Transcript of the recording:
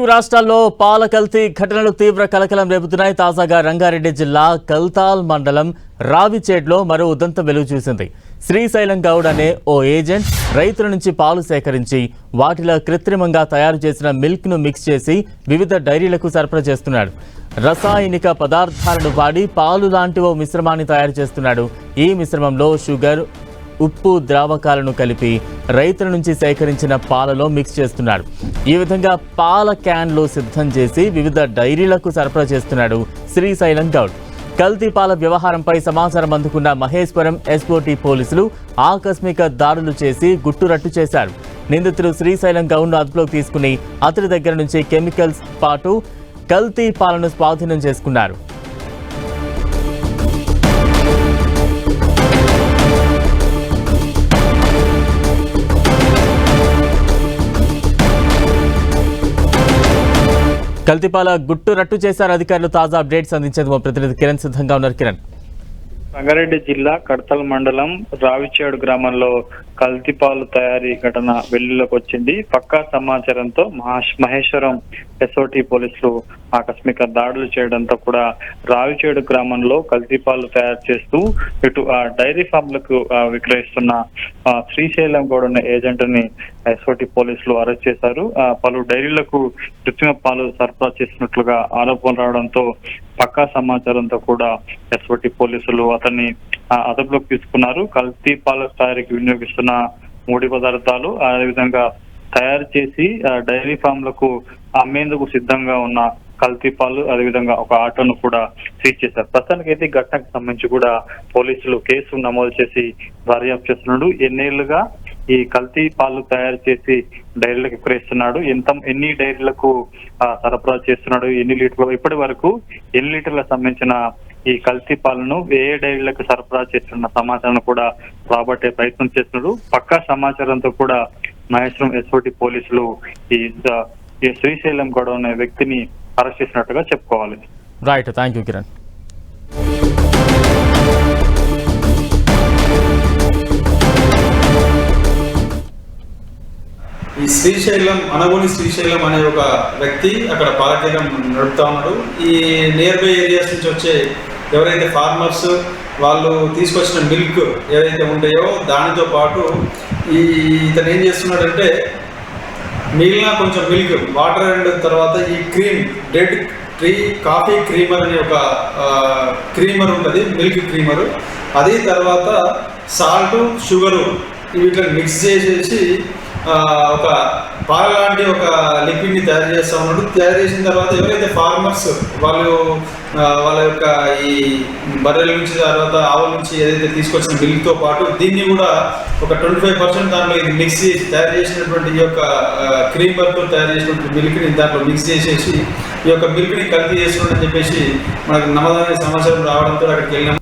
రాష్ట్రాల్లో పాల కల్తీ ఘటనలు తీవ్ర కలకలం రేపుతున్నాయి. తాజాగా రంగారెడ్డి జిల్లా కల్తాల్ మండలం రావిచేడ్లో మరో ఉదంతం వెలుగు చూసింది. శ్రీశైలం గౌడ్ అనే ఓ ఏజెంట్ రైతుల నుంచి పాలు సేకరించి వాటిలో కృత్రిమంగా తయారు చేసిన మిల్క్ ను మిక్స్ చేసి వివిధ డైరీలకు సరఫరా చేస్తున్నాడు. రసాయనిక పదార్థాలను వాడి పాలు లాంటి ఓ మిశ్రమాన్ని తయారు చేస్తున్నాడు. ఈ మిశ్రమంలో షుగర్, ఉప్పు ద్రావకాలను కలిపి రైతుల నుంచి సేకరించిన పాలలో మిక్స్ చేస్తున్నాడు. ఈ విధంగా పాల క్యాన్లు సిద్ధం చేసి వివిధ డైరీలకు సరఫరా చేస్తున్నాడు శ్రీశైలం గౌడ్. కల్తీ పాల వ్యవహారంపై సమాచారం అందుకున్న మహేశ్వరం ఎస్ఓటీ పోలీసులు ఆకస్మిక దాడులు చేసి గుట్టురట్టు చేశారు. నిందితులు శ్రీశైలం గౌడ్ను అదుపులోకి తీసుకుని అతడి దగ్గర నుంచి కెమికల్స్ పాటు కల్తీ పాలను స్వాధీనం చేసుకున్నారు. కల్తీపాల గుట్టు రట్టు చేశారు అధికారులు. తాజా అప్డేట్స్ అందించేందుకు మా ప్రతినిధి కిరణ్ సిద్ధంగా ఉన్నారు. కిరణ్, రంగారెడ్డి జిల్లా కడతల్ మండలం రావిచేడు గ్రామంలో కల్తీపాలు తయారీ ఘటన వెలుగులోకి వచ్చింది. పక్కా సమాచారంతో మహేశ్వరం ఎస్ఓటీ పోలీసులు ఆకస్మిక దాడులు చేయడంతో కూడా రావిచేడు గ్రామంలో కల్తీపాలు తయారు చేస్తూ ఇటు డైరీ ఫామ్లకు విక్రయిస్తున్న శ్రీశైలం గౌడ్ అనే ఏజెంట్ ని ఎస్ఓటీ పోలీసులు అరెస్ట్ చేశారు. పలు డైరీలకు కృత్రిమ పాలు సరఫరా చేసినట్లుగా ఆరోపణలు రావడంతో పక్కా సమాచారంతో కూడా ఎస్ఓటీ పోలీసులు అతన్ని అదుపులోకి తీసుకున్నారు. కల్తీ పాల తయారీకి వినియోగిస్తున్న ముడి పదార్థాలు, అదేవిధంగా తయారు చేసి డైరీ ఫామ్లకు అమ్మేందుకు సిద్ధంగా ఉన్న కల్తీ పాలు, అదేవిధంగా ఒక ఆటోను కూడా సీజ్ చేశారు. ప్రస్తుతానికి అయితే ఘటనకు సంబంధించి కూడా పోలీసులు కేసు నమోదు చేసి దర్యాప్తు చేస్తున్నాడు. ఎన్నేళ్లుగా ఈ కల్తీ పాలు తయారు చేసి డైరీలకు విక్రయిస్తున్నాడు, ఎన్ని డైరీలకు సరఫరా చేస్తున్నాడు, ఎన్ని లీటర్లు, ఇప్పటి వరకు ఎన్ని లీటర్లకు సంబంధించిన ఈ కల్తీ పాలను ఏ డైరీలకు సరఫరా చేస్తున్న సమాచారం కూడా రాబట్టే ప్రయత్నం చేస్తున్నాడు. పక్కా సమాచారంతో కూడా మహేశ్వరం ఎస్ఓటీ పోలీసులు ఈ శ్రీశైలం గౌడ్ అనే వ్యక్తిని అరెస్ట్ చేసినట్టుగా చెప్పుకోవాలి. Right, thank you Kiran. ఈ అనగోని శ్రీశైలం అనే ఒక వ్యక్తి అక్కడ పాలకేంద్రం నడుపుతా ఉన్నాడు. ఈ నియర్ బై ఏరియాస్ నుంచి వచ్చే ఎవరైతే ఫార్మర్స్ వాళ్ళు తీసుకొచ్చిన మిల్క్ ఏదైతే ఉంటాయో దానితో పాటు ఇతను ఏం చేస్తున్నాడంటే మిగిలిన కొంచెం మిల్క్, వాటర్ అండ్ తర్వాత ఈ cream, dead tree coffee creamer అనే ఒక క్రీమర్ ఉంటుంది, మిల్క్ క్రీమరు, అది తర్వాత సాల్ట్, షుగరు వీటిని మిక్స్ చేసేసి ఒక పాల లాంటి ఒక లిక్విడ్ ని తయారు చేస్తా ఉన్నాడు. తయారు చేసిన తర్వాత ఎవరైతే ఫార్మర్స్ వాళ్ళు వాళ్ళ యొక్క ఈ బర్రెల నుంచి తర్వాత ఆవుల నుంచి ఏదైతే తీసుకొచ్చిన మిల్క్ తో పాటు దీన్ని కూడా ఒక 25% దాంట్లో ఇది మిక్స్ చేసి తయారు చేసినటువంటి ఈ యొక్క క్రీమర్ తో తయారు చేసినటువంటి మిల్క్ ని దాంట్లో మిక్స్ చేసేసి ఈ యొక్క మిల్క్ ని కల్తీ చేస్తున్నాడని చెప్పేసి మనకు నమ్మదమైన సమాచారం రావడంతో అక్కడికి వెళ్ళినాం.